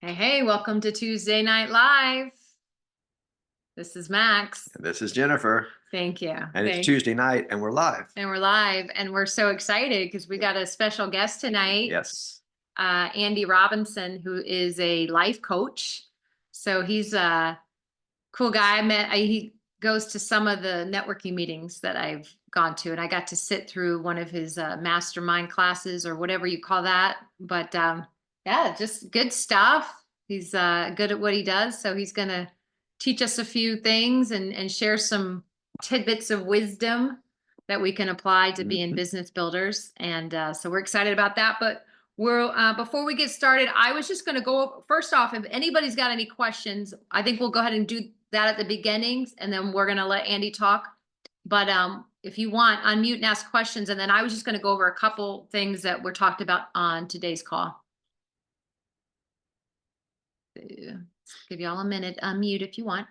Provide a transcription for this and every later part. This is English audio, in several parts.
Hey, welcome to Tuesday Night Live. This is Max. And this is Jennifer. Thank you. And it's Tuesday night and we're live. And we're live and we're so excited because we got a special guest tonight. Yes. Andy Robinson, who is a life coach. So he's a cool guy. He goes to some of the networking meetings that I've gone to, and I got to sit through one of his mastermind classes or whatever you call that. But yeah, just good stuff. He's good at what he does. So he's going to teach us a few things and share some tidbits of wisdom that we can apply to being business builders. And so we're excited about that. But we're before we get started, I was just going to go first off, if anybody's got any questions, I think we'll go ahead and do that at the beginnings, and then we're going to let Andy talk. But if you want, unmute and ask questions. And then I was just going to go over a couple things that were talked about on today's call. Give you all a minute. Unmute if you want.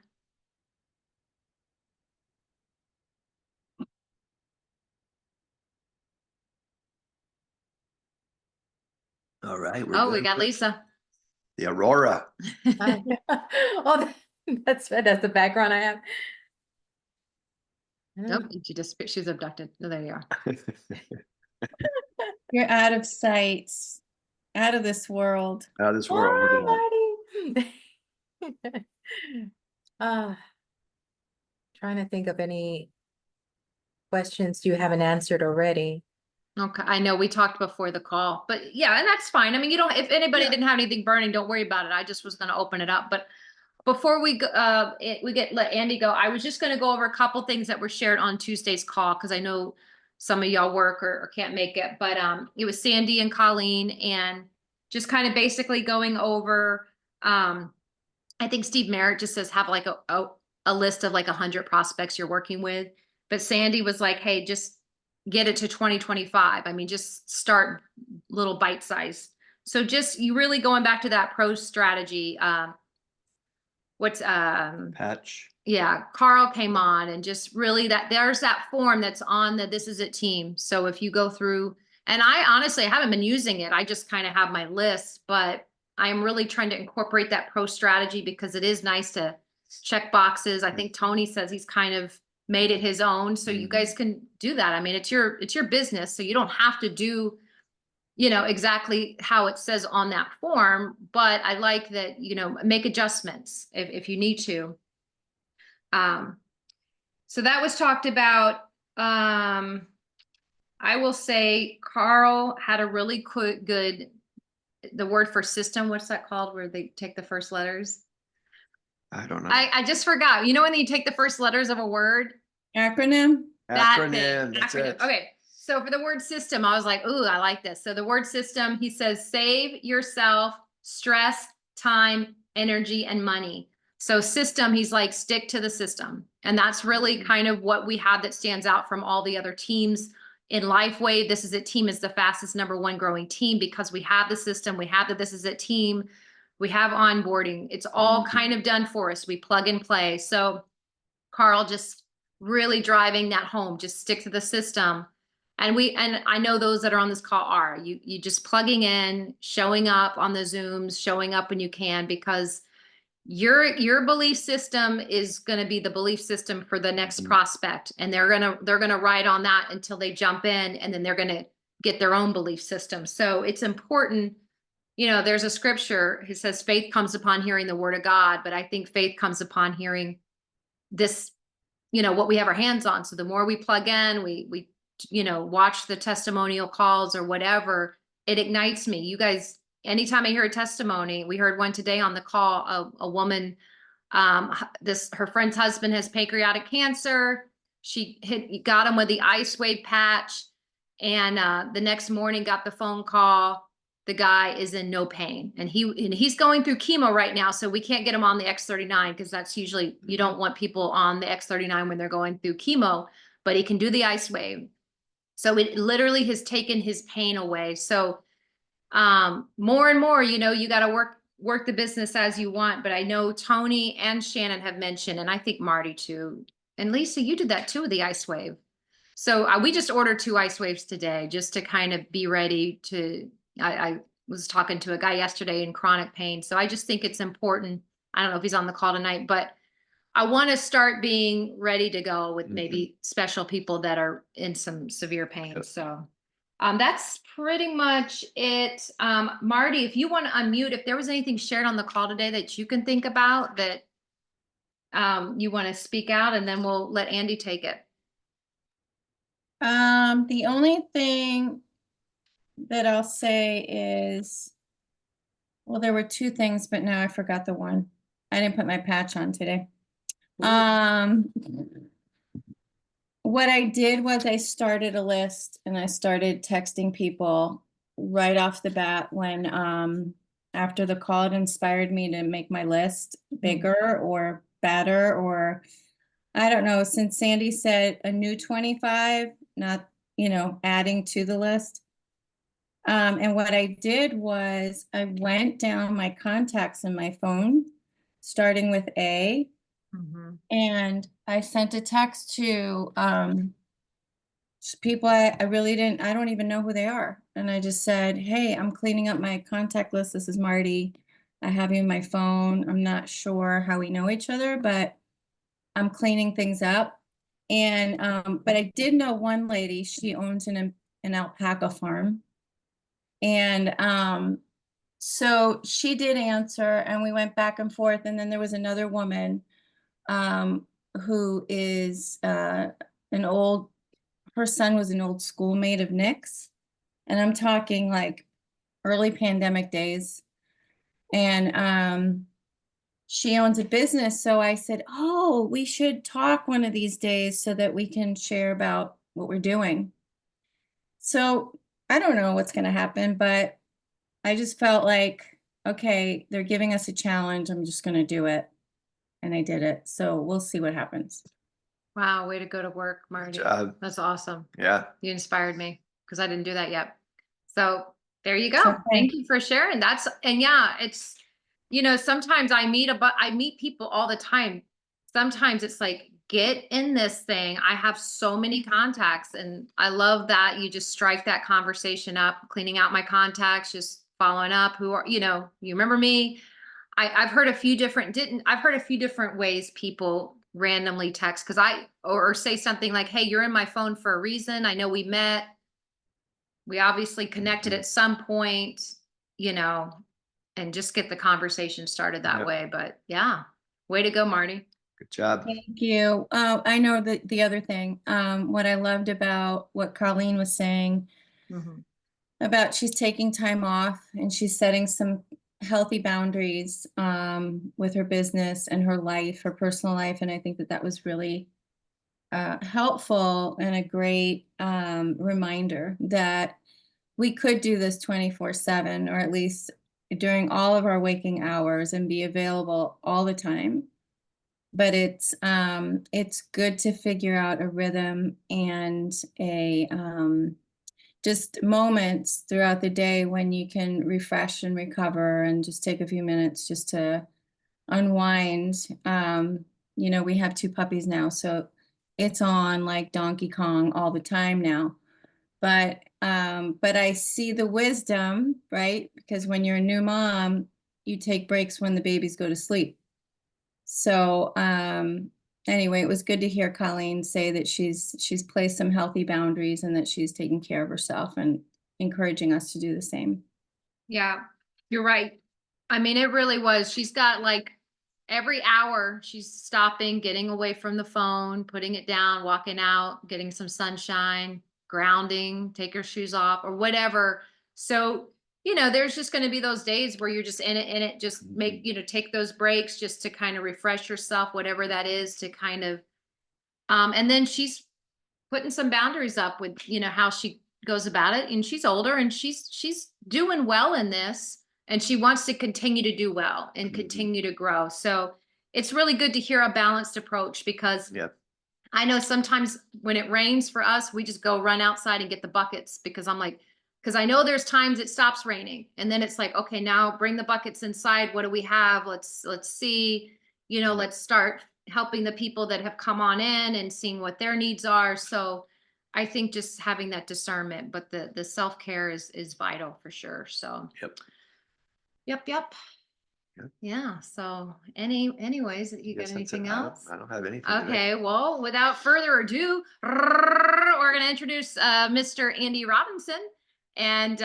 All right. We got Lisa. The Aurora. Oh, that's the background I have. Nope, she was abducted. No, there you are. You're out of sight, out of this world. Out of this world. Trying to think of any questions you haven't answered already. Okay, I know we talked before the call, but yeah, and that's fine. I mean, you don't, if anybody didn't have anything burning, don't worry about it. I just was going to open it up. But before we go, let Andy go, I was just going to go over a couple things that were shared on Tuesday's call, because I know some of y'all work or can't make it. But it was Sandy and Colleen, and just kind of basically going over. I think Steve Merritt just says have like a list of like 100 prospects you're working with, but Sandy was like, hey, just get it to 2025. I mean, just start little bite size. So just you really going back to that pro strategy. Patch. Yeah, Carl came on, and just really there's that form that's on the This Is It team. So if you go through, and I honestly haven't been using it, I just kind of have my list, but I'm really trying to incorporate that pro strategy because it is nice to check boxes. I think Tony says he's kind of made it his own, so you guys can do that. I mean, it's your business, so you don't have to do exactly how it says on that form, but I like that, make adjustments if you need to. So that was talked about. I will say Carl had a really good, the word for system, what's that called, where they take the first letters? I don't know. I just forgot. You know when you take the first letters of a word? Acronym? Acronym. That's it. Okay. So for the word system, I was like, ooh, I like this. So the word system, he says, save yourself stress, time, energy, and money. So system, he's like, stick to the system. And that's really kind of what we have that stands out from all the other teams in LifeWave. This Is It team is the fastest #1 growing team because we have the system. We have the This Is It team. We have onboarding. It's all kind of done for us. We plug and play. So Carl just really driving that home, just stick to the system. And I know those that are on this call are, you just plugging in, showing up on the Zooms, showing up when you can, because your belief system is going to be the belief system for the next prospect. And they're going to ride on that until they jump in, and then they're going to get their own belief system. So it's important. There's a scripture, it says faith comes upon hearing the word of God, but I think faith comes upon hearing this, what we have our hands on. So the more we plug in, we watch the testimonial calls or whatever, it ignites me. You guys, anytime I hear a testimony, we heard one today on the call, a woman, her friend's husband has pancreatic cancer. She got him with the ice wave patch, and the next morning got the phone call. The guy is in no pain, and he's going through chemo right now. So we can't get him on the X39, because that's usually, you don't want people on the X39 when they're going through chemo, but he can do the ice wave. So it literally has taken his pain away. So more and more, you got to work the business as you want. But I know Tony and Shannon have mentioned, and I think Marty too, and Lisa, you did that too with the ice wave. So we just ordered 2 ice waves today just to kind of be ready to, was talking to a guy yesterday in chronic pain. So I just think it's important. I don't know if he's on the call tonight, but I want to start being ready to go with maybe special people that are in some severe pain. Yep. So that's pretty much it. Marty, if you want to unmute, if there was anything shared on the call today that you can think about that you want to speak out, and then we'll let Andy take it. The only thing that I'll say is, well, there were two things, but now I forgot the one. I didn't put my patch on today. What I did was I started a list and I started texting people right off the bat when, after the call, it inspired me to make my list bigger or better, or I don't know, since Sandy said a new 25, not, adding to the list. And what I did was I went down my contacts in my phone, starting with A, and I sent a text to people I don't even know who they are. And I just said, hey, I'm cleaning up my contact list. This is Marty. I have you in my phone. I'm not sure how we know each other, but I'm cleaning things up. And but I did know one lady, she owns an alpaca farm. And so she did answer, and we went back and forth. And then there was another woman who is her son was an old schoolmate of Nick's. And I'm talking like early pandemic days. And she owns a business. So I said, oh, we should talk one of these days so that we can share about what we're doing. So I don't know what's going to happen, but I just felt like, okay, they're giving us a challenge. I'm just going to do it. And I did it. So we'll see what happens. Wow, way to go to work, Marty. Good job. That's awesome. Yeah. You inspired me because I didn't do that yet. So there you go. Okay. Thank you for sharing. It's, sometimes I meet people all the time. Sometimes it's like, get in this thing. I have so many contacts, and I love that you just strike that conversation up, cleaning out my contacts, just following up. Who are, you remember me? I've heard a few different ways people randomly text or say something like, hey, you're in my phone for a reason. I know we met. We obviously connected at some point, and just get the conversation started that way. But yeah, way to go, Marty. Good job. Thank you. I know that the other thing, what I loved about what Colleen was saying about she's taking time off and she's setting some healthy boundaries with her business and her life, her personal life. And I think that was really helpful and a great reminder that we could do this 24/7, or at least during all of our waking hours, and be available all the time. But it's good to figure out a rhythm and a just moments throughout the day when you can refresh and recover and just take a few minutes just to unwind. We have 2 puppies now, so it's on like Donkey Kong all the time now. But I see the wisdom, right? Because when you're a new mom, you take breaks when the babies go to sleep. So anyway, it was good to hear Colleen say that she's placed some healthy boundaries and that she's taking care of herself and encouraging us to do the same. Yeah, you're right. I mean, it really was. She's got like every hour she's stopping, getting away from the phone, putting it down, walking out, getting some sunshine, grounding, take her shoes off or whatever. So, there's just going to be those days where you're just in it, just make, take those breaks just to kind of refresh yourself, whatever that is, to kind of, and then she's putting some boundaries up with, how she goes about it. And she's older and she's doing well in this, and she wants to continue to do well and continue to grow. So it's really good to hear a balanced approach, because I know sometimes when it rains for us, we just go run outside and get the buckets, because I know there's times it stops raining and then it's like, okay, now bring the buckets inside. What do we have? Let's see, let's start helping the people that have come on in and seeing what their needs are. So I think just having that discernment, but the self-care is vital for sure. So Yep. yep, yep. Yep. Yeah. So anyways, you got Guess that's it. anything I don't- else? I don't have anything today. Okay, well, without further ado, we're going to introduce Mr. Andy Robinson, and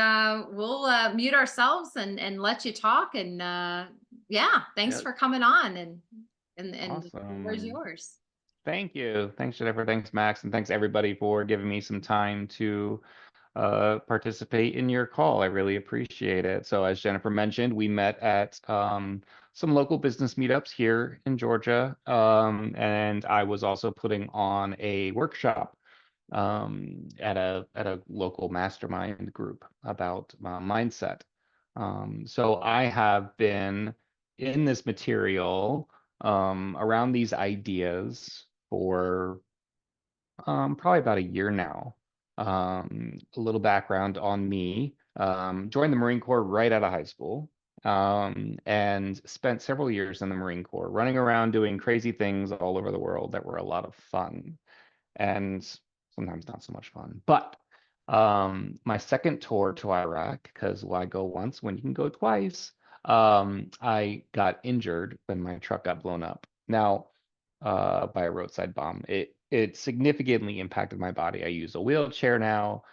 we'll mute ourselves and let you talk. And yeah, thanks Yeah. for coming on. And the floor is Awesome. yours. Thank you. Thanks, Jennifer. Thanks, Max. And thanks everybody for giving me some time to participate in your call. I really appreciate it. So as Jennifer mentioned, we met at some local business meetups here in Georgia. And I was also putting on a workshop at a local mastermind group about mindset. So I have been in this material around these ideas for probably about a year now. A little background on me. Joined the Marine Corps right out of high school, and spent several years in the Marine Corps, running around doing crazy things all over the world that were a lot of fun, and sometimes not so much fun. But my second tour to Iraq, because why go once when you can go twice? I got injured when my truck got blown up. Now, by a roadside bomb. It significantly impacted my body. I use a wheelchair now.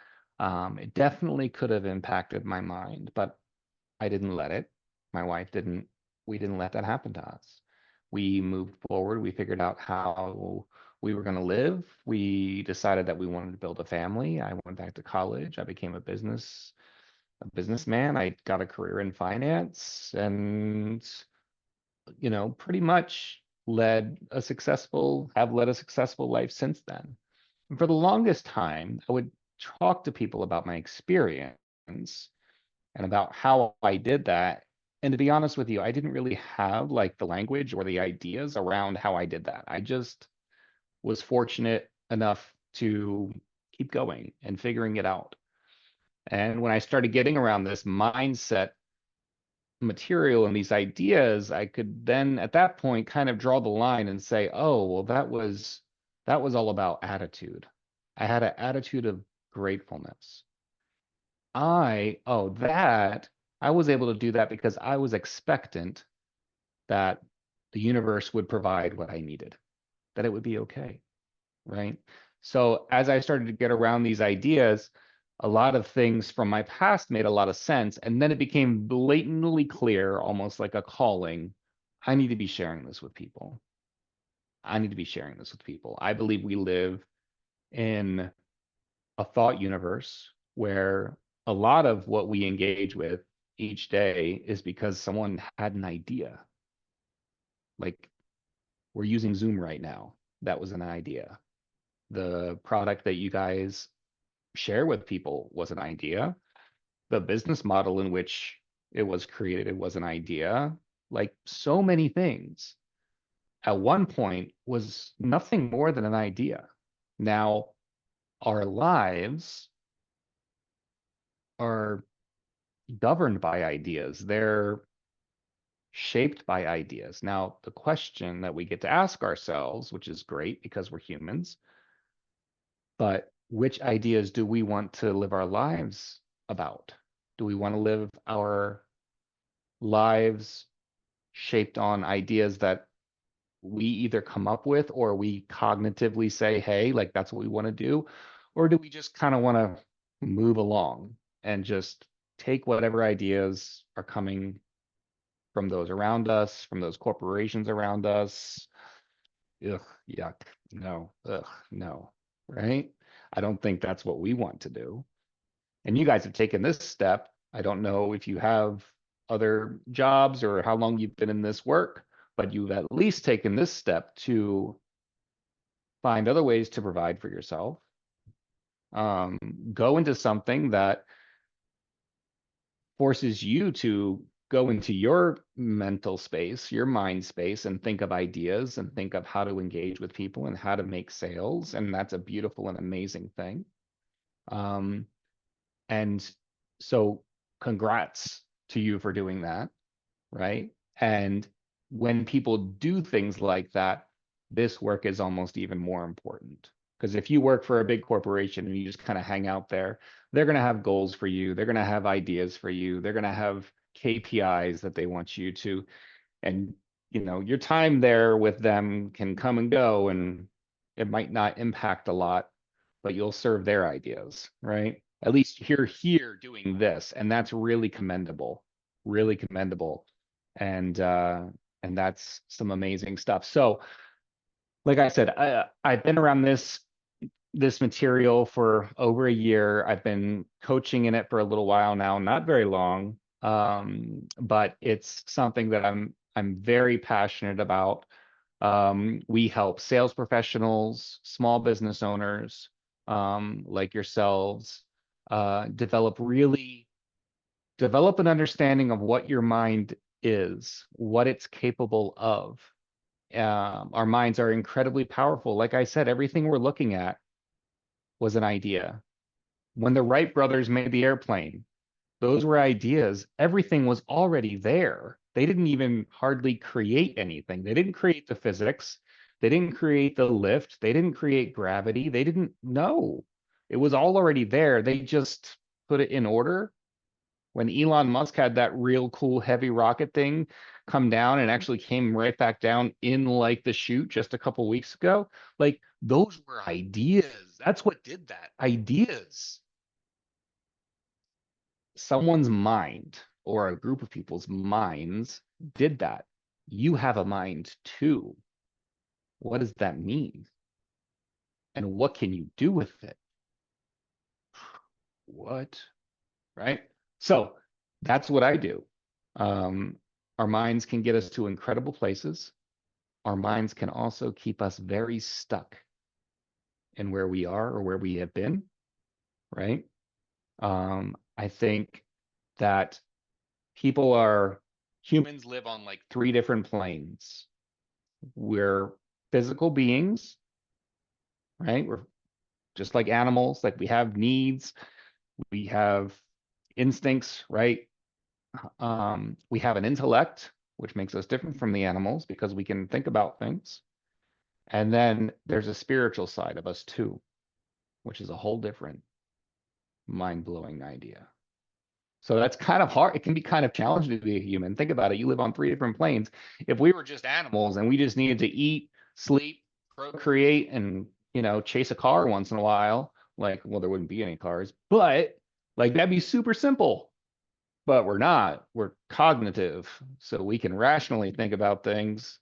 It definitely could have impacted my mind, but I didn't let it. My wife didn't. We didn't let that happen to us. We moved forward. We figured out how we were going to live. We decided that we wanted to build a family. I went back to college. I became a businessman. I got a career in finance, and pretty much have led a successful life since then. And for the longest time, I would talk to people about my experience and about how I did that. And to be honest with you, I didn't really have like the language or the ideas around how I did that. I just was fortunate enough to keep going and figuring it out. And when I started getting around this mindset material and these ideas, I could then at that point kind of draw the line and say, oh, well, that was all about attitude. I had an attitude of gratefulness. I was able to do that because I was expectant that the universe would provide what I needed, that it would be okay, right? So as I started to get around these ideas, a lot of things from my past made a lot of sense. And then it became blatantly clear, almost like a calling. I need to be sharing this with people. I need to be sharing this with people. I believe we live in a thought universe where a lot of what we engage with each day is because someone had an idea. Like we're using Zoom right now. That was an idea. The product that you guys share with people was an idea. The business model in which it was created was an idea. Like so many things at one point was nothing more than an idea. Now, our lives are governed by ideas. They're shaped by ideas. Now, the question that we get to ask ourselves, which is great because we're humans, but which ideas do we want to live our lives about? Do we want to live our lives shaped on ideas that we either come up with or we cognitively say, hey, like that's what we want to do? Or do we just kind of want to move along and just take whatever ideas are coming from those around us, from those corporations around us? Ugh, yuck, no, ugh, no, right? I don't think that's what we want to do. And you guys have taken this step. I don't know if you have other jobs or how long you've been in this work, but you've at least taken this step to find other ways to provide for yourself. Go into something that forces you to go into your mental space, your mind space, and think of ideas and think of how to engage with people and how to make sales. And that's a beautiful and amazing thing. And so congrats to you for doing that, right? And when people do things like that, this work is almost even more important Because if you work for a big corporation and you just kind of hang out there, they're going to have goals for you. They're going to have ideas for you. They're going to have KPIs that they want you to, and your time there with them can come and go, and it might not impact a lot, but you'll serve their ideas, right? At least you're here doing this, and that's really commendable, really commendable. And that's some amazing stuff. So, like I said, I've been around this material for over a year. I've been coaching in it for a little while now, not very long, but it's something that I'm very passionate about. We help sales professionals, small business owners, like yourselves, develop an understanding of what your mind is, what it's capable of. Our minds are incredibly powerful. Like I said, everything we're looking at was an idea. When the Wright brothers made the airplane, those were ideas. Everything was already there. They didn't even hardly create anything. They didn't create the physics. They didn't create the lift. They didn't create gravity. They didn't know. It was all already there. They just put it in order. When Elon Musk had that real cool heavy rocket thing come down and actually came right back down in like the chute just a couple weeks ago, like those were ideas. That's what did that. Ideas. Someone's mind or a group of people's minds did that. You have a mind too. What does that mean? And what can you do with it? What? Right? So that's what I do. Our minds can get us to incredible places. Our minds can also keep us very stuck in where we are or where we have been, right? I think that humans live on like 3 different planes. We're physical beings, right? We're just like animals, like we have needs, we have instincts, right? We have an intellect, which makes us different from the animals because we can think about things. And then there's a spiritual side of us too, which is a whole different mind-blowing idea. So that's kind of hard. It can be kind of challenging to be a human. Think about it. You live on 3 different planes. If we were just animals and we just needed to eat, sleep, procreate, and, chase a car once in a while, like, well, there wouldn't be any cars, but like that'd be super simple. But we're not. We're cognitive. So we can rationally think about things.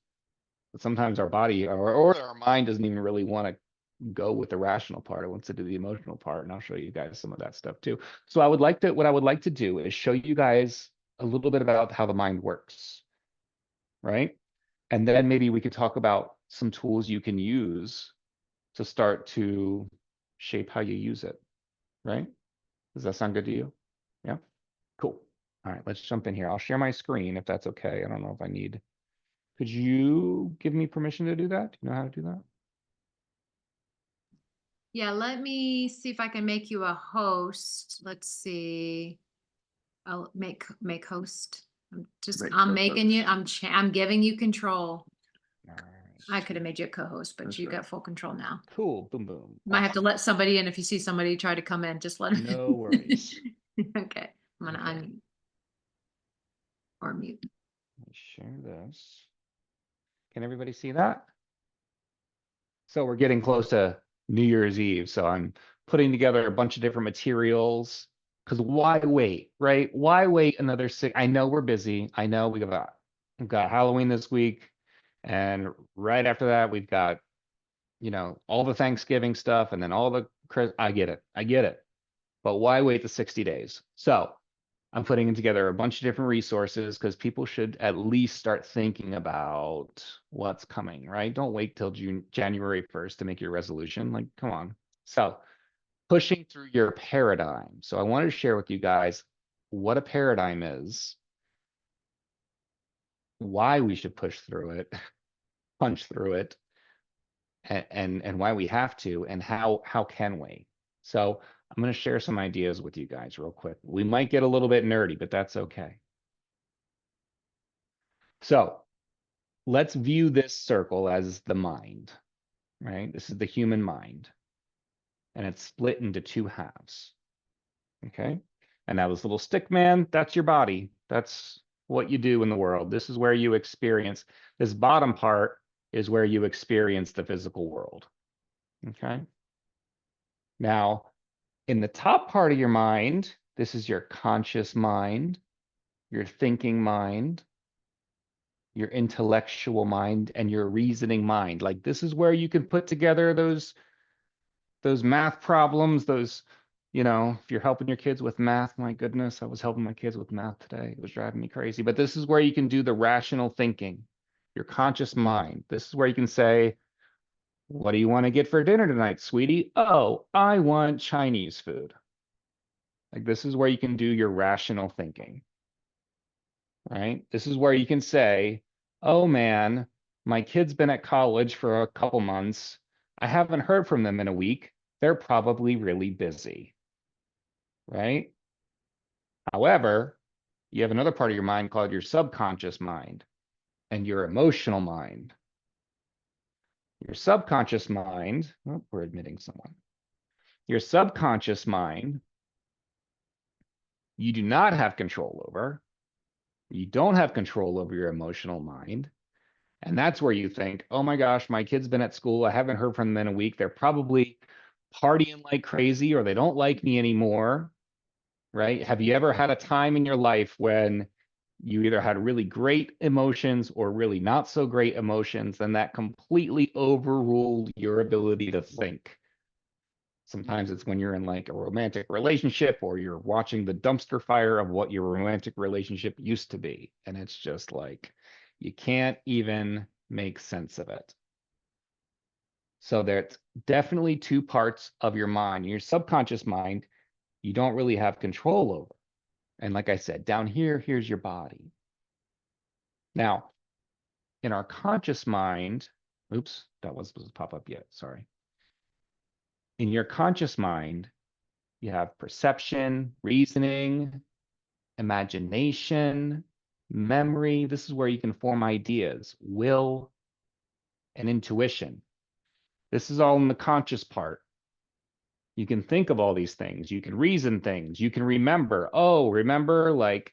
But sometimes our body or our mind doesn't even really want to go with the rational part. It wants to do the emotional part. And I'll show you guys some of that stuff too. So what I would like to do is show you guys a little bit about how the mind works, right? And then maybe we could talk about some tools you can use to start to shape how you use it, right? Does that sound good to you? Yeah, cool. All right, let's jump in here. I'll share my screen if that's okay. I don't know if I need, could you give me permission to do that? Do you know how to do that? Yeah, let me see if I can make you a host. Let's see. I'll make host. I'm making you, I'm giving you control. All right. I could have made you a co-host, but you got full control now. Cool, boom, boom. Might have to let somebody in. If you see somebody try to come in, just let them. No worries. Okay, I'm gonna Okay. unmute. Or mute. Let me share this. Can everybody see that? So we're getting close to New Year's Eve. So I'm putting together a bunch of different materials. Because why wait, right? Why wait another 6? I know we're busy. I know we've got Halloween this week. And right after that, we've got, all the Thanksgiving stuff and then all the I get it. I get it. But why wait the 60 days? So I'm putting together a bunch of different resources because people should at least start thinking about what's coming, right? Don't wait till January 1st to make your resolution. Like, come on. So pushing through your paradigm. So I wanted to share with you guys what a paradigm is, why we should push through it, punch through it, and why we have to, and how can we. So I'm going to share some ideas with you guys real quick. We might get a little bit nerdy, but that's okay. So let's view this circle as the mind, right? This is the human mind. and it's split into two halves. Okay. And now this little stick man, that's your body. That's what you do in the world. This is where you experience. This bottom part is where you experience the physical world. Okay. Now, in the top part of your mind, this is your conscious mind, your thinking mind, your intellectual mind, and your reasoning mind. Like this is where you can put together those math problems, those, if you're helping your kids with math, my goodness, I was helping my kids with math today. It was driving me crazy. But this is where you can do the rational thinking, your conscious mind. This is where you can say, what do you want to get for dinner tonight, sweetie? Oh, I want Chinese food. Like this is where you can do your rational thinking, right? This is where you can say, oh man, my kid's been at college for a couple months. I haven't heard from them in a week. They're probably really busy, right? However, you have another part of your mind called your subconscious mind and your emotional mind. Your subconscious mind, oh, we're admitting someone. Your subconscious mind, you do not have control over. You don't have control over your emotional mind. And that's where you think, oh my gosh, my kid's been at school. I haven't heard from them in a week. They're probably partying like crazy or they don't like me anymore, right? Have you ever had a time in your life when you either had really great emotions or really not so great emotions, and that completely overruled your ability to think? Sometimes it's when you're in like a romantic relationship or you're watching the dumpster fire of what your romantic relationship used to be. And it's just like, you can't even make sense of it. So there's definitely two parts of your mind. Your subconscious mind, you don't really have control over. And like I said, down here, here's your body. Now, in our conscious mind, oops, that wasn't supposed to pop up yet, sorry. In your conscious mind, you have perception, reasoning, imagination, memory. This is where you can form ideas, will, and intuition. This is all in the conscious part. You can think of all these things. You can reason things. You can remember. Oh, remember like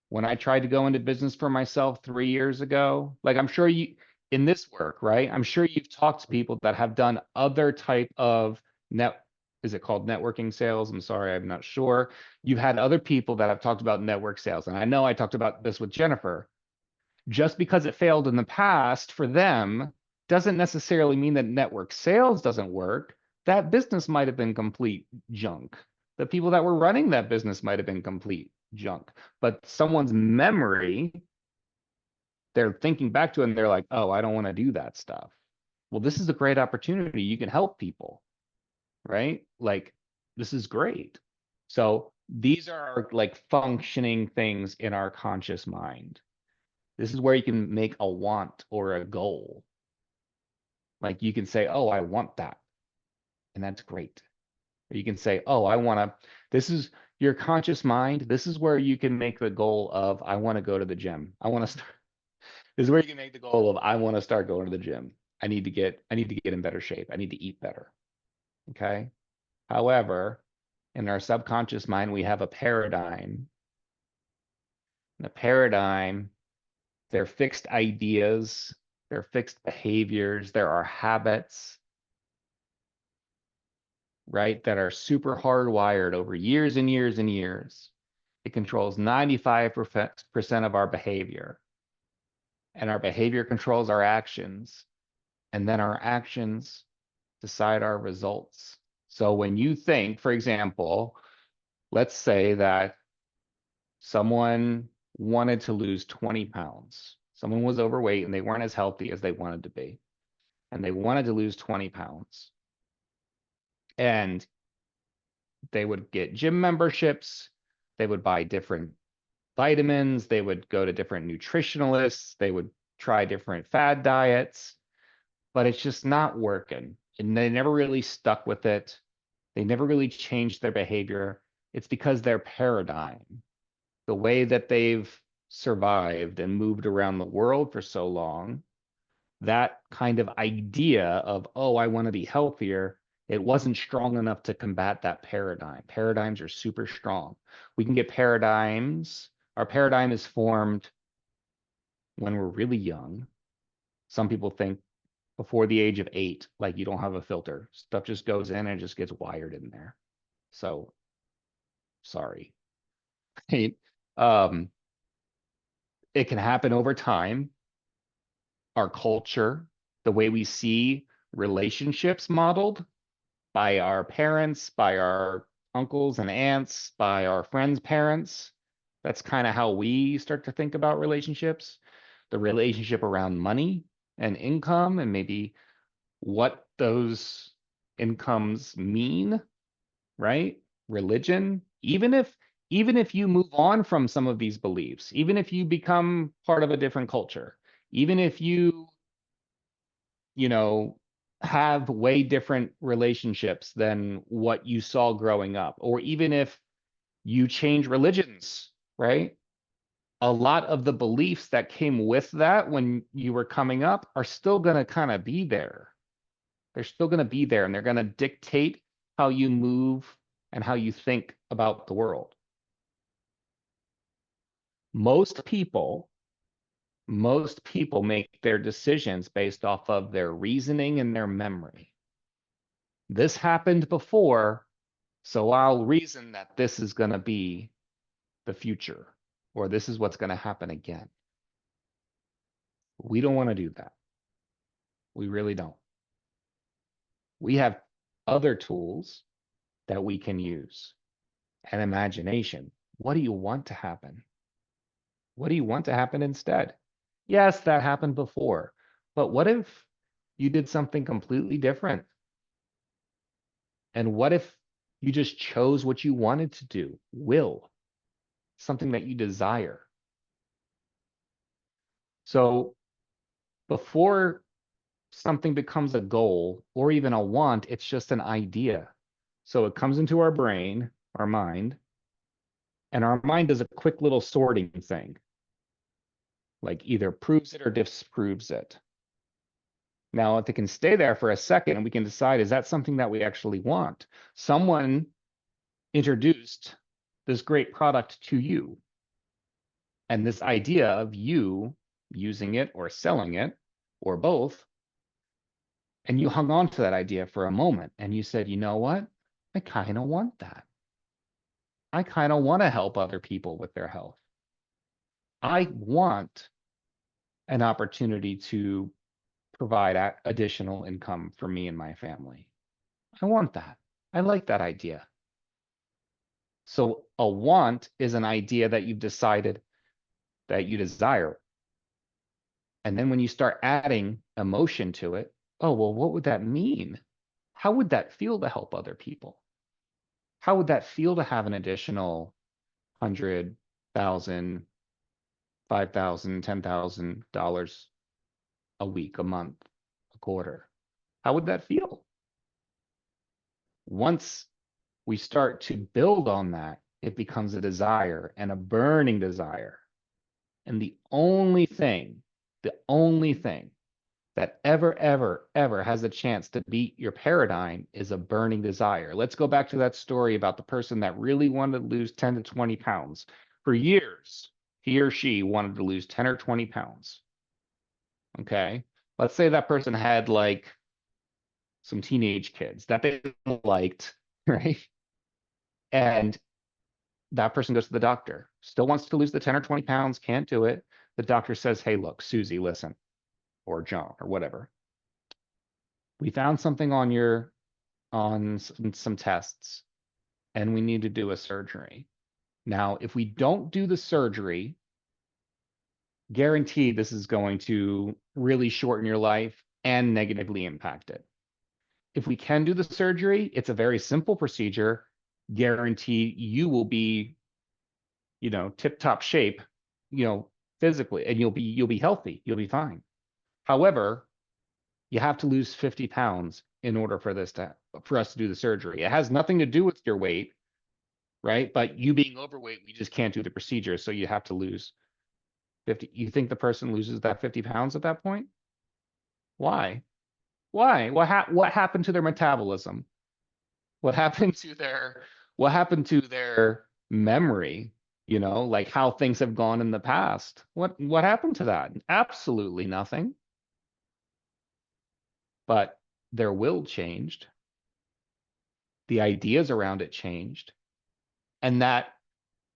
when I tried to go into business for myself 3 years ago? Like I'm sure you, in this work, right? I'm sure you've talked to people that have done other type of is it called networking sales? I'm sorry, I'm not sure. You've had other people that have talked about network sales. And I know I talked about this with Jennifer. Just because it failed in the past for them doesn't necessarily mean that network sales doesn't work. That business might have been complete junk. The people that were running that business might have been complete junk. But someone's memory, they're thinking back to it and they're like, oh, I don't want to do that stuff. Well, this is a great opportunity. You can help people, right? Like, this is great. So these are like functioning things in our conscious mind. This is where you can make a want or a goal. Like you can say, oh, I want that. And that's great. Or you can say, oh, I want to, this is your conscious mind. This is where you can make the goal of, I want to go to the gym. I want to start. This is where you can make the goal of, I want to start going to the gym. I need to get in better shape. I need to eat better. Okay. However, in our subconscious mind, we have a paradigm. The paradigm, they're fixed ideas, they're fixed behaviors, there are habits, right, that are super hardwired over years and years and years. It controls 95% of our behavior. And our behavior controls our actions. And then our actions decide our results. So when you think, for example, let's say that someone wanted to lose 20 pounds. Someone was overweight and they weren't as healthy as they wanted to be. And they wanted to lose 20 pounds. And they would get gym memberships. They would buy different vitamins. They would go to different nutritionalists. They would try different fad diets. But it's just not working. And they never really stuck with it. They never really changed their behavior. It's because their paradigm, the way that they've survived and moved around the world for so long, that kind of idea of, oh, I want to be healthier, It wasn't strong enough to combat that paradigm. Paradigms are super strong. We can get paradigms. Our paradigm is formed when we're really young. Some people think before the age of 8, like you don't have a filter. Stuff just goes in and just gets wired in there. So sorry. Right? It can happen over time. Our culture, the way we see relationships modeled by our parents, by our uncles and aunts, by our friends' parents. That's kind of how we start to think about relationships. The relationship around money and income, and maybe what those incomes mean, right? Religion, even if you move on from some of these beliefs, even if you become part of a different culture, even if you know, have way different relationships than what you saw growing up, or even if you change religions, right? A lot of the beliefs that came with that when you were coming up are still going to kind of be there. They're still going to be there, and they're going to dictate how you move and how you think about the world. Most people make their decisions based off of their reasoning and their memory. This happened before, so I'll reason that this is going to be the future, or this is what's going to happen again. We don't want to do that. We really don't. We have other tools that we can use, and imagination. What do you want to happen? What do you want to happen instead? Yes, that happened before, but what if you did something completely different? And what if you just chose what you wanted to do? Will, something that you desire. So before something becomes a goal or even a want, it's just an idea. So it comes into our brain, our mind, and our mind does a quick little sorting thing, like either proves it or disproves it. Now, if it can stay there for a second, and we can decide, is that something that we actually want? Someone introduced this great product to you, and this idea of you using it or selling it or both, and you hung on to that idea for a moment and you said, you know what? I kind of want that. I kind of want to help other people with their health. I want an opportunity to provide additional income for me and my family. I want that. I like that idea. So a want is an idea that you've decided that you desire. And then when you start adding emotion to it, oh, well, what would that mean? How would that feel to help other people? How would that feel to have an additional 100,000, 5,000, $10,000 a week, a month, a quarter? How would that feel? Once we start to build on that, it becomes a desire and a burning desire. And the only thing that ever has a chance to beat your paradigm is a burning desire. Let's go back to that story about the person that really wanted to lose 10 to 20 pounds. For years, he or she wanted to lose 10 or 20 pounds. Okay. Let's say that person had like some teenage kids that they liked, right? And that person goes to the doctor, still wants to lose the 10 or 20 pounds, can't do it. The doctor says, hey, look, Susie, listen, or John, or whatever. We found something on some tests, and we need to do a surgery. Now, if we don't do the surgery, guaranteed this is going to really shorten your life and negatively impact it. If we can do the surgery, it's a very simple procedure. Guarantee you will be, tip-top shape, physically, and you'll be healthy. You'll be fine. However, you have to lose 50 pounds in order for us to do the surgery. It has nothing to do with your weight, right? But you being overweight, we just can't do the procedure. So you have to lose 50. You think the person loses that 50 pounds at that point? Why? Why? What happened to their metabolism? What happened to their memory? You know, like how things have gone in the past. What happened to that? Absolutely nothing. But their will changed. The ideas around it changed. And that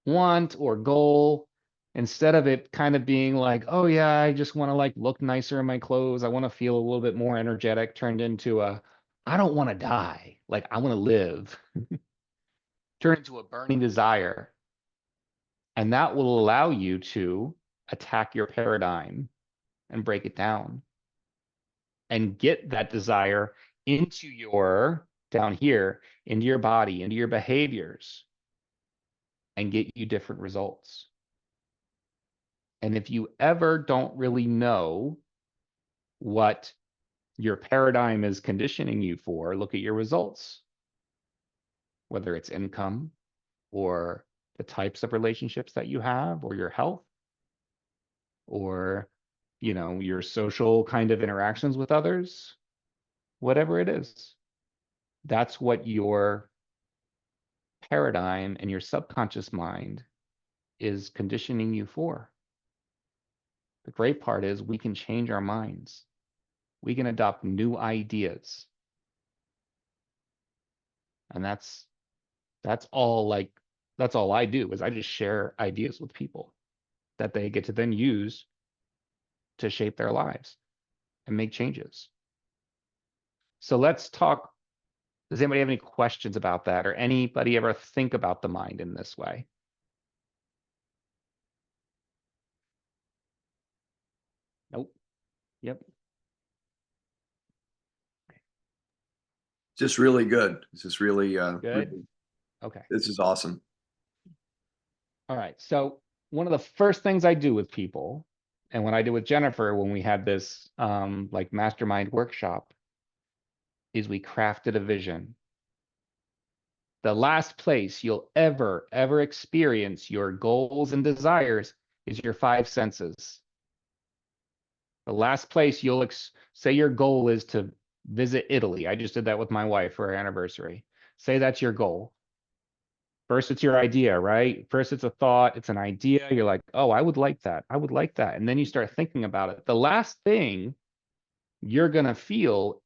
want or goal, instead of it kind of being like, oh yeah, I just want to like look nicer in my clothes, I want to feel a little bit more energetic, turned into a, I don't want to die, like I want to live, turn into a burning desire. And that will allow you to attack your paradigm and break it down and get that desire into your, down here, into your body, into your behaviors, and get you different results. And if you ever don't really know what your paradigm is conditioning you for, look at your results, whether it's income or the types of relationships that you have, or your health, or, you know, your social kind of interactions with others, whatever it is. That's what your paradigm and your subconscious mind is conditioning you for. The great part is we can change our minds. We can adopt new ideas. And that's all, like, that's all I do, is I just share ideas with people that they get to then use to shape their lives and make changes. So let's talk. Does anybody have any questions about that, or anybody ever think about the mind in this way? Nope. Yep. Just really good. This is really, Good. Okay. this is awesome. All right. So one of the first things I do with people, and what I did with Jennifer when we had this like mastermind workshop, is we crafted a vision. The last place you'll ever experience your goals and desires is your five senses. The last place you'll say your goal is to visit Italy. I just did that with my wife for our anniversary. Say that's your goal. First, it's your idea, right? First, it's a thought, it's an idea. You're like, oh, I would like that. I would like that. And then you start thinking about it. The last thing you're going to feel,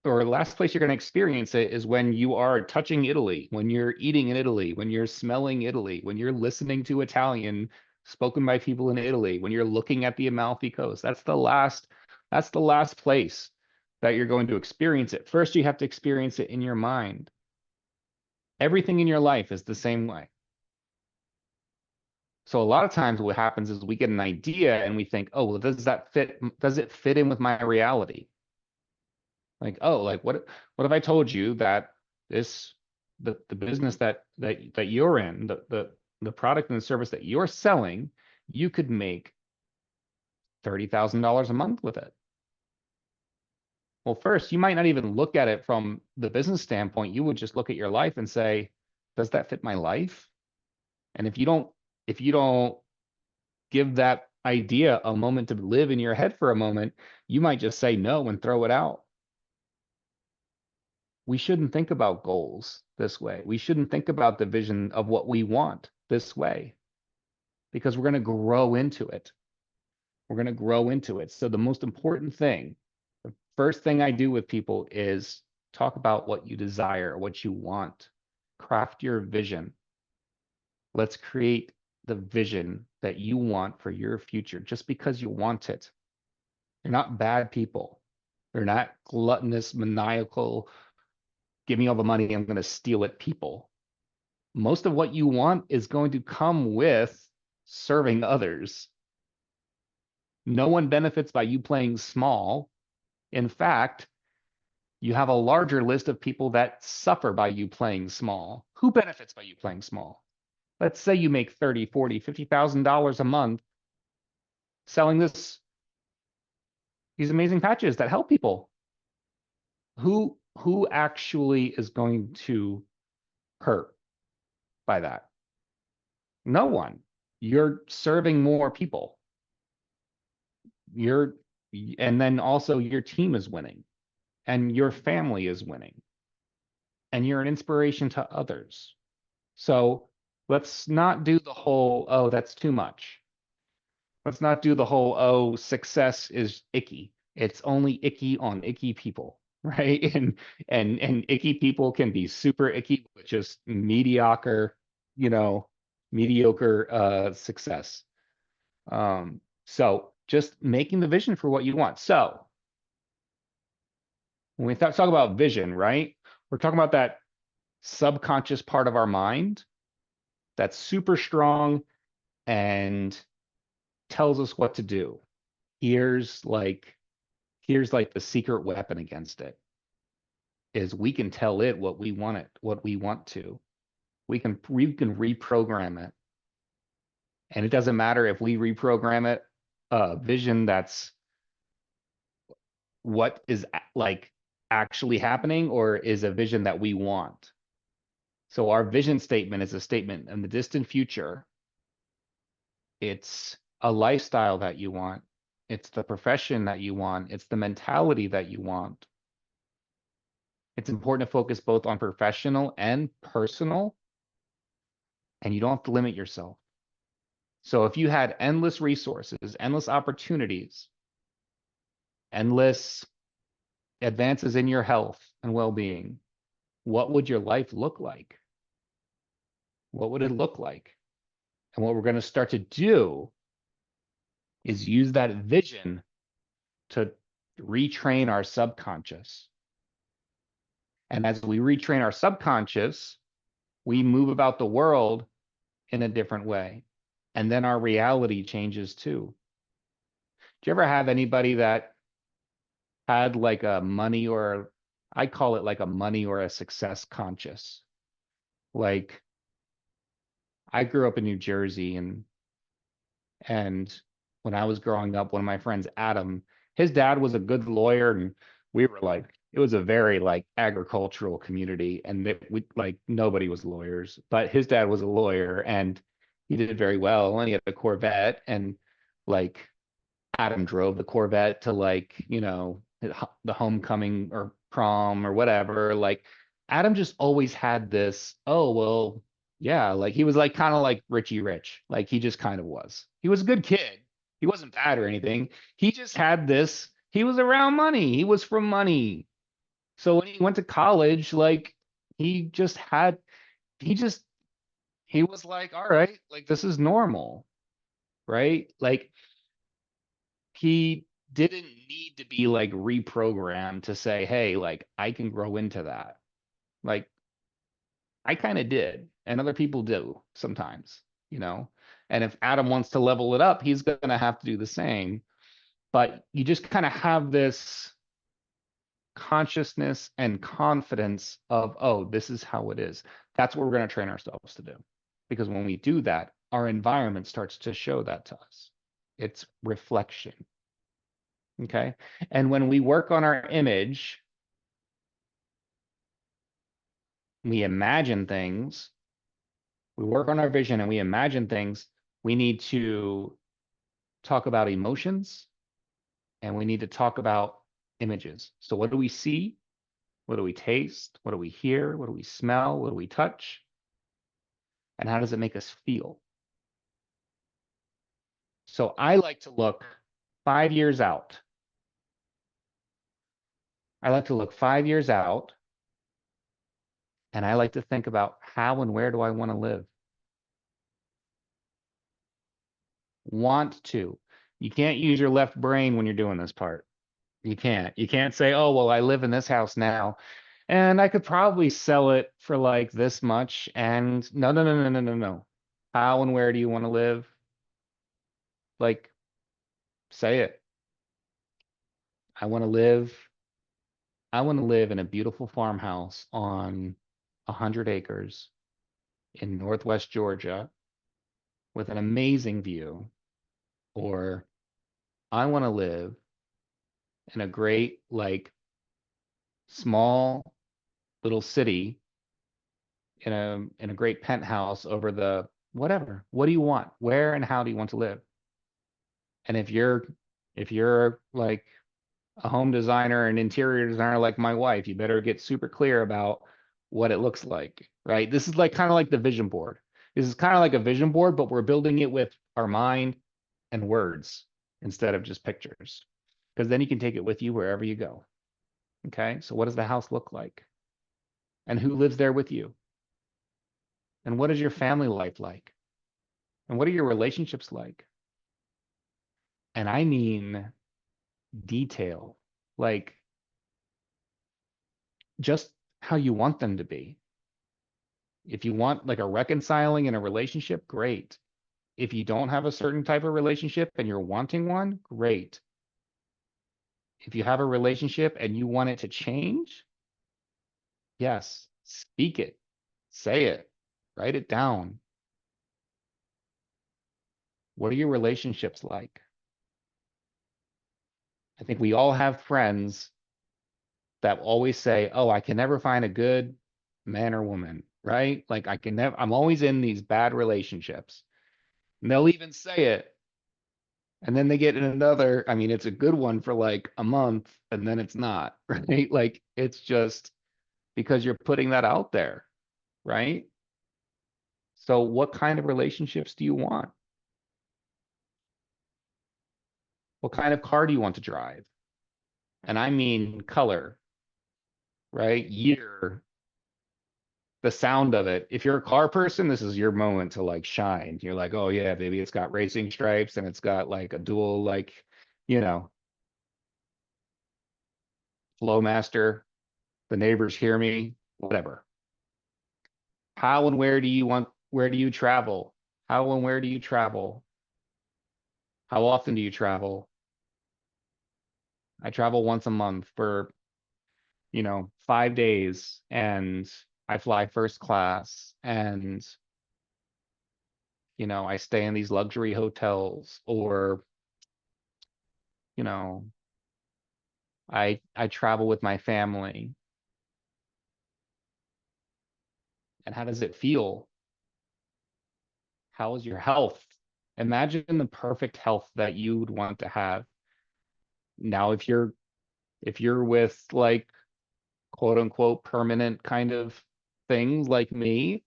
or the last place you're going to experience it, is when you are touching Italy, when you're eating in Italy, when you're smelling Italy, when you're listening to Italian spoken by people in Italy, when you're looking at the Amalfi Coast. That's the last place that you're going to experience it. First, you have to experience it in your mind. Everything in your life is the same way. So a lot of times what happens is we get an idea and we think, oh, well, does it fit in with my reality? Like, oh, like what if I told you that the business that you're in, the product and the service that you're selling, you could make $30,000 a month with it. Well, first, you might not even look at it from the business standpoint. You would just look at your life and say, does that fit my life? And if you don't give that idea a moment to live in your head for a moment, you might just say no and throw it out. We shouldn't think about goals this way. We shouldn't think about the vision of what we want this way, because we're going to grow into it. We're going to grow into it. So the most important thing, the first thing I do with people is talk about what you desire, what you want. Craft your vision. Let's create the vision that you want for your future just because you want it. You're not bad people. You're not gluttonous, maniacal, give me all the money, I'm going to steal it people. Most of what you want is going to come with serving others. No one benefits by you playing small. In fact, you have a larger list of people that suffer by you playing small. Who benefits by you playing small? Let's say you make $30,000, $40,000, $50,000 a month selling these amazing patches that help people. Who actually is going to hurt by that? No one. You're serving more people. And then also your team is winning and your family is winning. and you're an inspiration to others. So let's not do the whole, oh, that's too much. Let's not do the whole, oh, success is icky. It's only icky on icky people, right? And icky people can be super icky with just mediocre, mediocre success. So just making the vision for what you want. So when we talk about vision, right? We're talking about that subconscious part of our mind that's super strong and tells us what to do. Here's like the secret weapon against it is we can tell it what we want to. We can reprogram it. And it doesn't matter if we reprogram it a vision that's what is like actually happening or is a vision that we want. So our vision statement is a statement in the distant future. It's a lifestyle that you want. It's the profession that you want. It's the mentality that you want. It's important to focus both on professional and personal, and you don't have to limit yourself. So if you had endless resources, endless opportunities, endless advances in your health and well-being, what would your life look like? What would it look like? And what we're going to start to do is use that vision to retrain our subconscious. And as we retrain our subconscious, we move about the world in a different way. And then our reality changes too. Do you ever have anybody that had like a money or I call it like a money or a success conscious? Like I grew up in New Jersey and when I was growing up, one of my friends, Adam, his dad was a good lawyer and we were like, it was a very like agricultural community and we like nobody was lawyers, but his dad was a lawyer and he did very well and he had a Corvette and like Adam drove the Corvette to like, the homecoming or prom or whatever. Like Adam just always had this, oh, well, yeah, like he was like kind of like Richie Rich. Like he just kind of was. He was a good kid. He wasn't bad or anything. He just had this, he was around money. He was from money. So when he went to college, like he just had, he just, he was like, all right, like this is normal, right? Like he didn't need to be like reprogrammed to say, hey, like I can grow into that. Like I kind of did, and other people do sometimes, And if Adam wants to level it up, he's going to have to do the same. But you just kind of have this consciousness and confidence of, oh, this is how it is. That's what we're going to train ourselves to do. Because when we do that, our environment starts to show that to us. It's reflection. Okay. And when we work on our image, we imagine things, we work on our vision and we imagine things, we need to talk about emotions and we need to talk about images. So what do we see? What do we taste? What do we hear? What do we smell? What do we touch? And how does it make us feel? So I like to look 5 years out. I like to look 5 years out and I like to think about how and where do I want to live? Want to. You can't use your left brain when you're doing this part. You can't. You can't say, oh, well, I live in this house now and I could probably sell it for like this much. And no, no, no, no, no, no, no. How and where do you want to live? Like, say it. I want to live. I want to live in a beautiful farmhouse on 100 acres in Northwest Georgia with an amazing view. Or I want to live in a great, like, small little city in a great penthouse over the whatever. What do you want? Where and how do you want to live? And if you're like a home designer and interior designer like my wife, you better get super clear about what it looks like, right? This is like kind of like the vision board. This is kind of like a vision board, but we're building it with our mind and words instead of just pictures. Because then you can take it with you wherever you go. Okay, so what does the house look like? And who lives there with you? And what is your family life like? And what are your relationships like? And I mean detail, like just how you want them to be. If you want like a reconciling in a relationship, great. If you don't have a certain type of relationship and you're wanting one, great. If you have a relationship and you want it to change, yes, speak it, say it, write it down. What are your relationships like? I think we all have friends that always say, oh, I can never find a good man or woman, right? Like I can never, I'm always in these bad relationships. And they'll even say it. And then they get in another, I mean, it's a good one for like a month and then it's not, right? Like it's just because you're putting that out there, right? So what kind of relationships do you want? What kind of car do you want to drive? And I mean color, right? Year, the sound of it. If you're a car person, this is your moment to like shine. You're like, oh yeah, baby, it's got racing stripes and it's got like a dual, like, you know, Flowmaster. The neighbors hear me, whatever. How and where do you want, where do you travel? How and where do you travel? How often do you travel? I travel once a month for, 5 days and I fly first class and, I stay in these luxury hotels or, you know, I travel with my family. And how does it feel? How is your health? Imagine the perfect health that you would want to have. Now, if you're with like quote unquote permanent kind of things like me,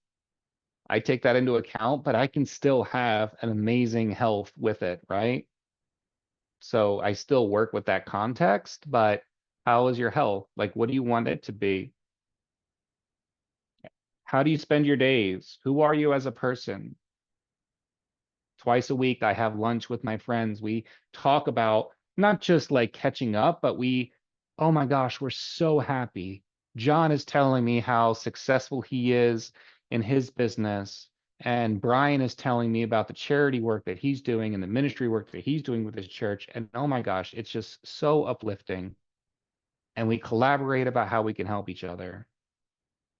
I take that into account, but I can still have an amazing health with it, right? So I still work with that context, but how is your health? Like, what do you want it to be? How do you spend your days? Who are you as a person? Twice a week, I have lunch with my friends. We talk about not just like catching up, but oh my gosh, we're so happy. John is telling me how successful he is in his business. And Brian is telling me about the charity work that he's doing and the ministry work that he's doing with his church. And oh my gosh, it's just so uplifting. And we collaborate about how we can help each other.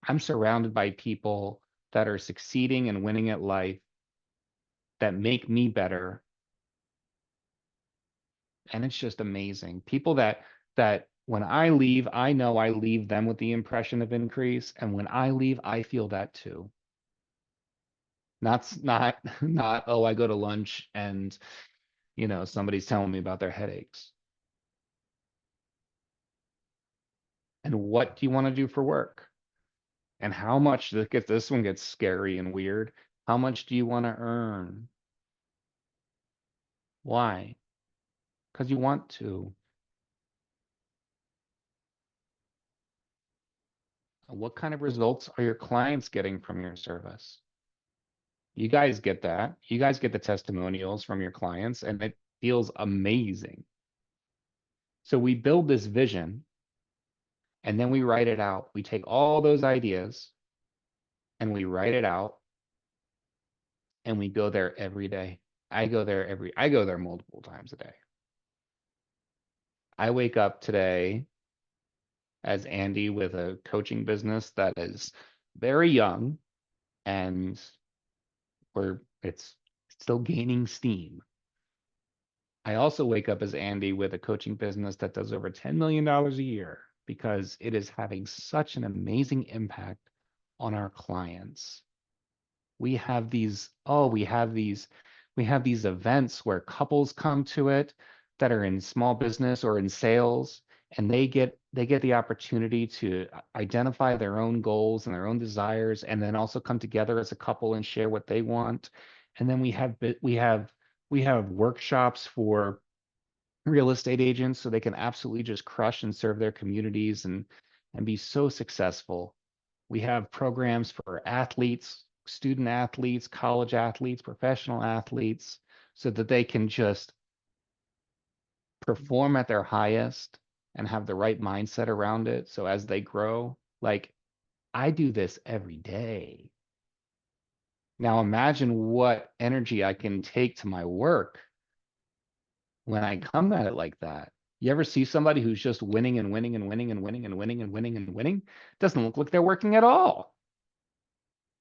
I'm surrounded by people that are succeeding and winning at life that make me better. And it's just amazing. People that when I leave, I know I leave them with the impression of increase. And when I leave, I feel that too. Not, oh, I go to lunch and somebody's telling me about their headaches. And what do you want to do for work? And how much, this one gets scary and weird. How much do you want to earn? Why? Because you want to. What kind of results are your clients getting from your service? You guys get that. You guys get the testimonials from your clients, and it feels amazing. So we build this vision, and then we write it out. We take all those ideas, and we write it out, and we go there every day. I go there multiple times a day. I wake up today as Andy with a coaching business that is very young, and it's still gaining steam. I also wake up as Andy with a coaching business that does over $10 million a year because it is having such an amazing impact on our clients. We have these events where couples come to it that are in small business or in sales, and they get the opportunity to identify their own goals and their own desires, and then also come together as a couple and share what they want. And then we have workshops for real estate agents so they can absolutely just crush and serve their communities and be so successful. We have programs for athletes, student athletes, college athletes, professional athletes, so that they can just perform at their highest and have the right mindset around it. So as they grow, like I do this every day. Now imagine what energy I can take to my work when I come at it like that. You ever see somebody who's just winning and winning and winning and winning and winning and winning and winning? Doesn't look like they're working at all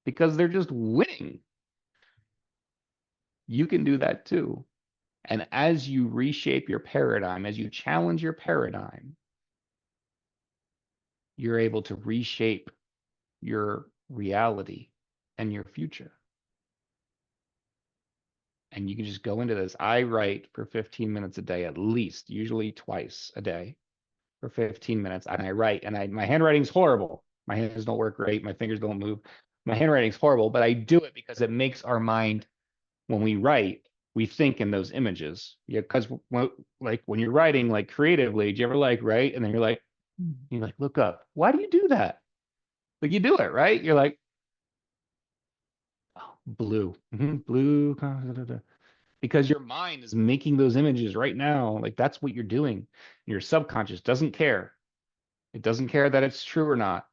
because they're just winning. You can do that too. And as you reshape your paradigm, as you challenge your paradigm, you're able to reshape your reality and your future. And you can just go into this. I write for 15 minutes a day, at least, usually twice a day for 15 minutes. And I write, and my handwriting's horrible. My hands don't work great. My fingers don't move. My handwriting's horrible, but I do it because it makes our mind, when we write, we think in those images. Yeah, because when you're writing like creatively, do you ever like write and then you're like, look up. Why do you do that? Like you do it, right? You're like, oh, blue, blue, because your mind is making those images right now. Like that's what you're doing. Your subconscious doesn't care. It doesn't care that it's true or not.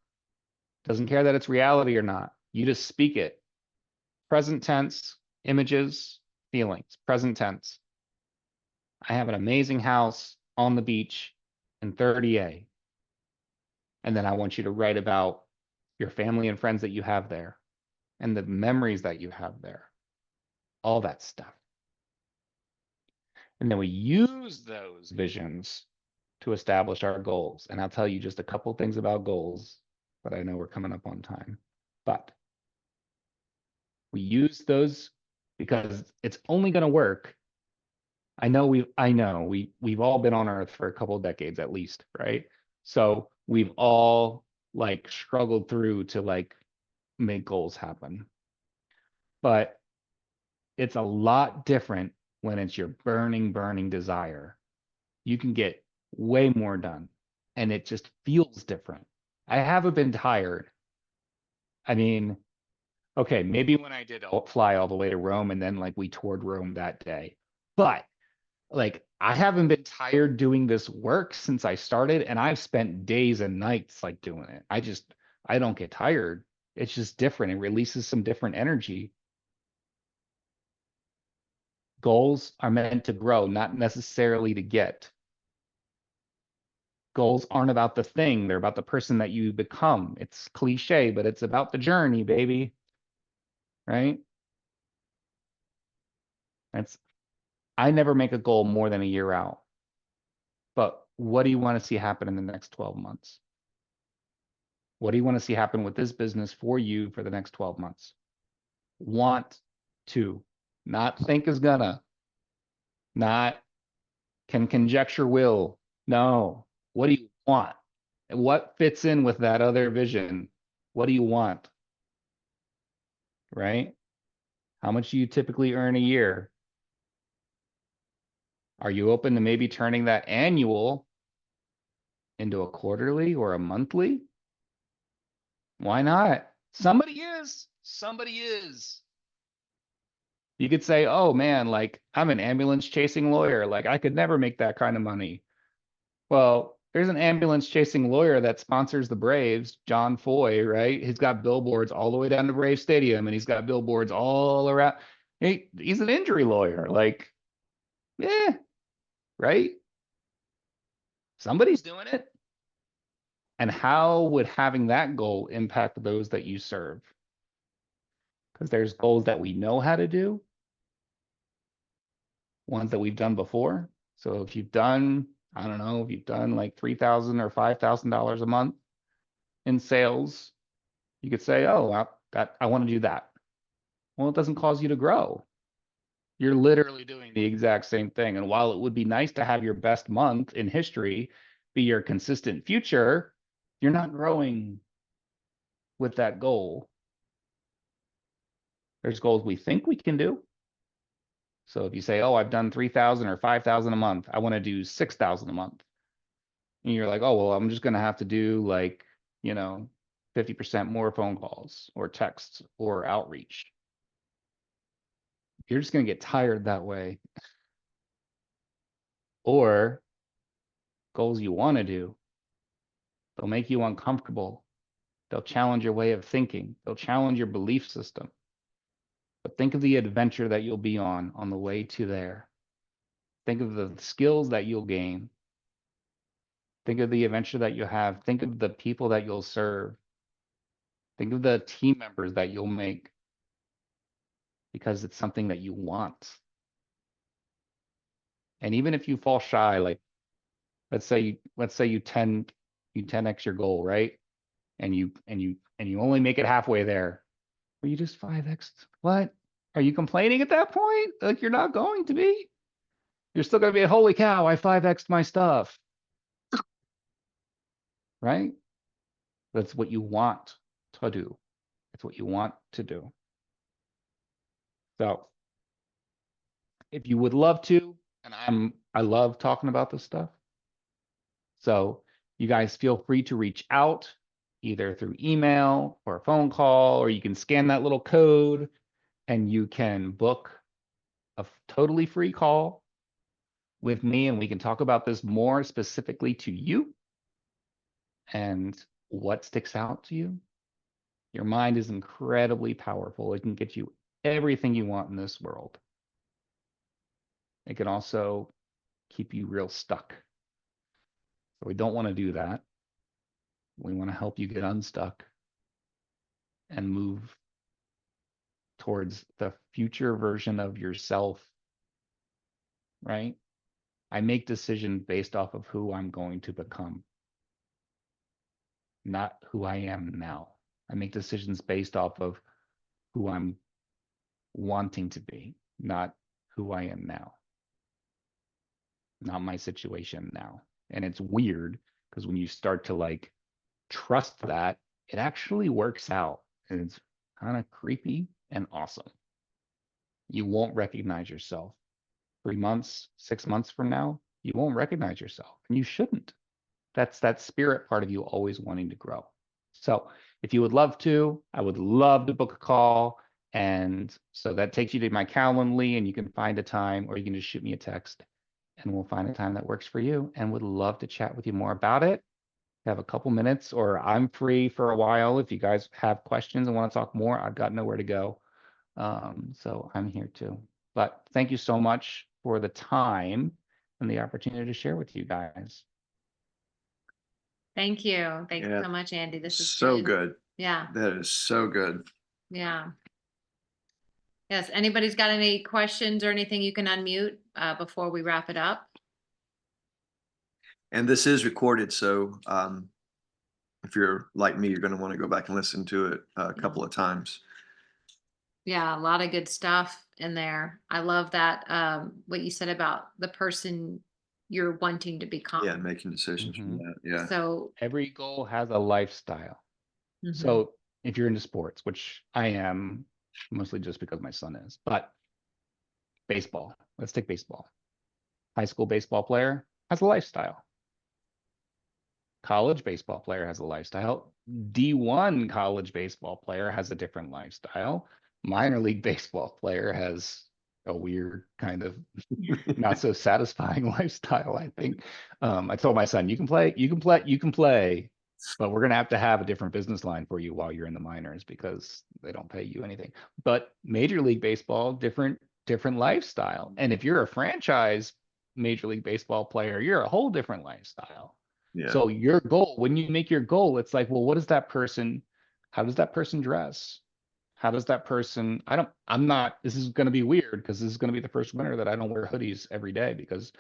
It doesn't care that it's reality or not. You just speak it. Present tense, images, feelings, present tense. I have an amazing house on the beach in 30A. And then I want you to write about your family and friends that you have there and the memories that you have there, all that stuff. And then we use those visions to establish our goals. And I'll tell you just a couple things about goals, but I know we're coming up on time. But we use those because it's only going to work. I know we've all been on Earth for a couple of decades at least, right? So we've all like struggled through to like make goals happen. But it's a lot different when it's your burning, burning desire. You can get way more done and it just feels different. I haven't been tired. I mean, okay, maybe when I did fly all the way to Rome and then like we toured Rome that day. But like I haven't been tired doing this work since I started, and I've spent days and nights like doing it. I don't get tired. It's just different. It releases some different energy. Goals are meant to grow, not necessarily to get. Goals aren't about the thing, they're about the person that you become. It's cliche, but it's about the journey, baby. Right? I never make a goal more than a year out. But what do you want to see happen in the next 12 months? What do you want to see happen with this business for you for the next 12 months? Want to, not think is gonna, not can conjecture will. No. What do you want? And what fits in with that other vision? What do you want? Right? How much do you typically earn a year? Are you open to maybe turning that annual into a quarterly or a monthly? Why not? Somebody is. Somebody is. You could say, oh man, like I'm an ambulance chasing lawyer. Like I could never make that kind of money. Well, there's an ambulance chasing lawyer that sponsors the Braves, John Foy, right? He's got billboards all the way down to Brave Stadium and he's got billboards all around. He's an injury lawyer. Like, yeah, right? Somebody's doing it. And how would having that goal impact those that you serve? Because there's goals that we know how to do, ones that we've done before. So if you've done, I don't know, if you've done like $3,000 or $5,000 a month in sales, you could say, oh, I want to do that. Well, it doesn't cause you to grow. You're literally doing the exact same thing. And while it would be nice to have your best month in history, be your consistent future, you're not growing with that goal. There's goals we think we can do. So if you say, oh, I've done 3,000 or 5,000 a month, I want to do 6,000 a month. And you're like, oh, well, I'm just going to have to do like, 50% more phone calls or texts or outreach. You're just going to get tired that way. Or goals you want to do, they'll make you uncomfortable. They'll challenge your way of thinking. They'll challenge your belief system. But think of the adventure that you'll be on the way to there. Think of the skills that you'll gain. Think of the adventure that you have. Think of the people that you'll serve. Think of the team members that you'll make, because it's something that you want. And even if you fall shy, like let's say you 10x your goal, right? And you only make it halfway there. Well, you just 5x. What? Are you complaining at that point? Like, you're not going to be. You're still going to be, holy cow, I 5x'd my stuff. Right? That's what you want to do. It's what you want to do. So if you would love to, and I love talking about this stuff. So you guys feel free to reach out either through email or a phone call, or you can scan that little code and you can book a totally free call with me, and we can talk about this more specifically to you and what sticks out to you. Your mind is incredibly powerful. It can get you everything you want in this world. It can also keep you real stuck. So we don't want to do that. We want to help you get unstuck and move towards the future version of yourself, right? I make decisions based off of who I'm going to become, not who I am now. I make decisions based off of who I'm wanting to be, not who I am now, not my situation now. And it's weird because when you start to like trust that, it actually works out, and it's kind of creepy and awesome. You won't recognize yourself 3 months, 6 months from now. You won't recognize yourself, and you shouldn't. That's that spirit part of you always wanting to grow. So if you would love to, I would love to book a call. And so that takes you to my Calendly, and you can find a time, or you can just shoot me a text and we'll find a time that works for you, and would love to chat with you more about it. Have a couple minutes, or I'm free for a while. If you guys have questions and want to talk more, I've got nowhere to go. So I'm here too. But thank you so much for the time and the opportunity to share with you guys. Thank you. Thank you Yeah. so much, Andy. This is So good. Yeah. That is so good. Yeah. Yes. Anybody's got any questions or anything, you can unmute before we wrap it up. And this is recorded, so if you're like me, you're going to want to go back and listen to it a couple of times. Yeah, a lot of good stuff in there. I love that what you said about the person you're wanting to become. Yeah, making decisions from that. Yeah. So Every goal has a lifestyle. mhm. So if you're into sports, which I am mostly just because my son is, but baseball, let's take baseball. High school baseball player has a lifestyle. College baseball player has a lifestyle. D1 college baseball player has a different lifestyle. Minor league baseball player has a weird kind of not so satisfying lifestyle, I think. I told my son, you can play, but we're gonna have a different business line for you while you're in the minors, because they don't pay you anything. But Major League Baseball, different lifestyle. And if you're a franchise Major League Baseball player, you're a whole different lifestyle. Yeah. So your goal, when you make your goal, it's like, well, what is that person? How does that person dress? How does that person, this is going to be weird because this is going to be the first winter that I don't wear hoodies every day, because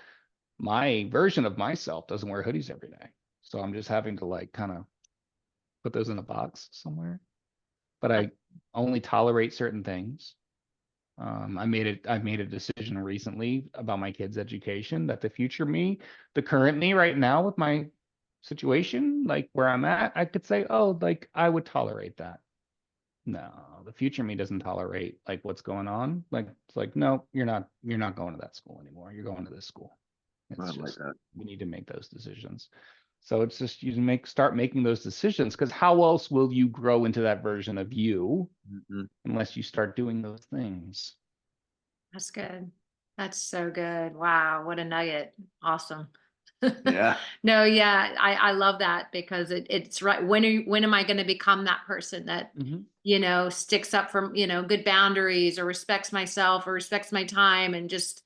my version of myself doesn't wear hoodies every day. So I'm just having to like kind of put those in a box somewhere. But I only tolerate certain things. I made a decision recently about my kids' education, that the future me, the current me right now with my situation, like where I'm at, I could say, oh, like I would tolerate that. No, the future me doesn't tolerate like what's going on. Like it's like, no, you're not going to that school anymore. You're going to this school. I It's like just that. we need to make those decisions. So it's just you start making those decisions, because how else will you grow into that version of you Mhm. unless you start doing those things? That's good. That's so good. Wow, what a nugget. Awesome. Yeah. No, yeah, I love that because it's right. When am I going to become that person that, Mhm. sticks up for, good boundaries or respects myself or respects my time and just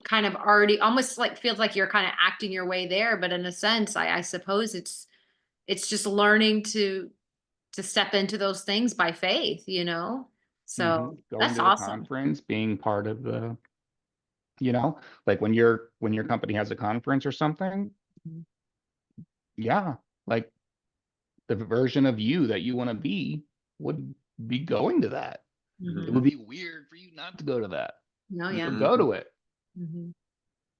kind of already almost like feels like you're kind of acting your way there. But in a sense, I suppose it's just learning to step into those things by faith, So Going that's to the awesome. conference, being part of the, like when your company has a conference or something, Mhm. yeah, like the version of you that you want to be would be going to that. It Mhm. would be weird for you not to go to that. No, You yeah. would go to it. Mhm.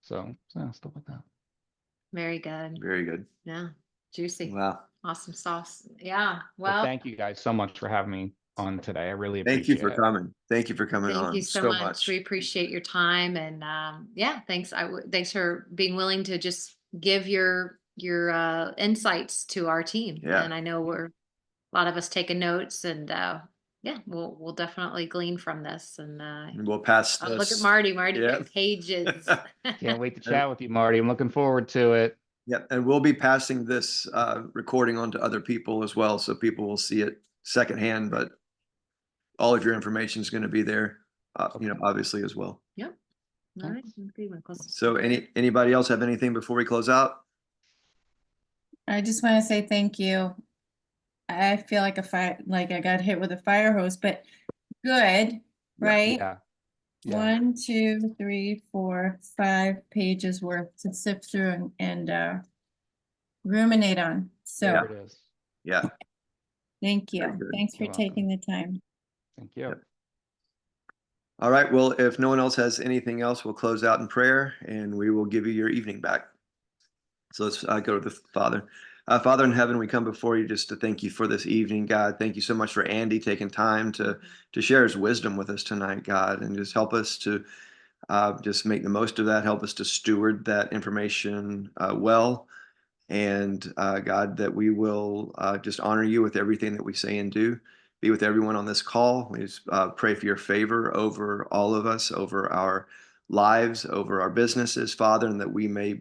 So yeah, stuff like that. Very good. Very good. Yeah. Juicy. Wow. Awesome sauce. Yeah. Well, Well, thank you guys so much for having me on today. I really Thank you appreciate for it. coming. Thank you for coming thank you on so so much. much. We appreciate your time and yeah, thanks. Thanks for being willing to just give your insights to our team. Yeah. And I know a lot of us taking notes and yeah, we'll definitely glean from this and And we'll pass look at this. Marty Yeah. got pages. Can't wait to chat with you, Marty. I'm looking forward to it. Yep, and we'll be passing this recording on to other people as well, so people will see it secondhand, but all of your information is going to be there, Okay. obviously as well. Yep. All right. Okay, well, So anybody else have anything before we close out? I just want to say thank you. I feel like like I got hit with a fire hose, but good, right? Yeah. Yeah. 1, 2, 3, 4, 5 pages worth to sift through and ruminate on. There So it is. Yeah. thank Very you. good. Thanks for You're welcome. taking the time. Thank you. Yep. All right. Well, if no one else has anything else, we'll close out in prayer and we will give you your evening back. So let's go to the Father. Father in heaven, we come before you just to thank you for this evening, God. Thank you so much for Andy taking time to share his wisdom with us tonight, God, and just help us to just make the most of that. Help us to steward that information well. And God, that we will just honor you with everything that we say and do. Be with everyone on this call. We just pray for your favor over all of us, over our lives, over our businesses, Father, and that we may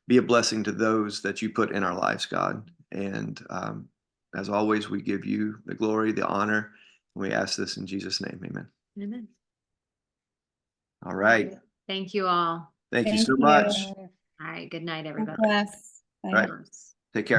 be a blessing to those that you put in our lives, God. And as always, we give you the glory, the honor. And we ask this in Jesus' name. Amen. Amen. All right. Thank you all. Thank you Thank so you. much. All right. Good night, God everybody. bless. Bye. All right. Take care.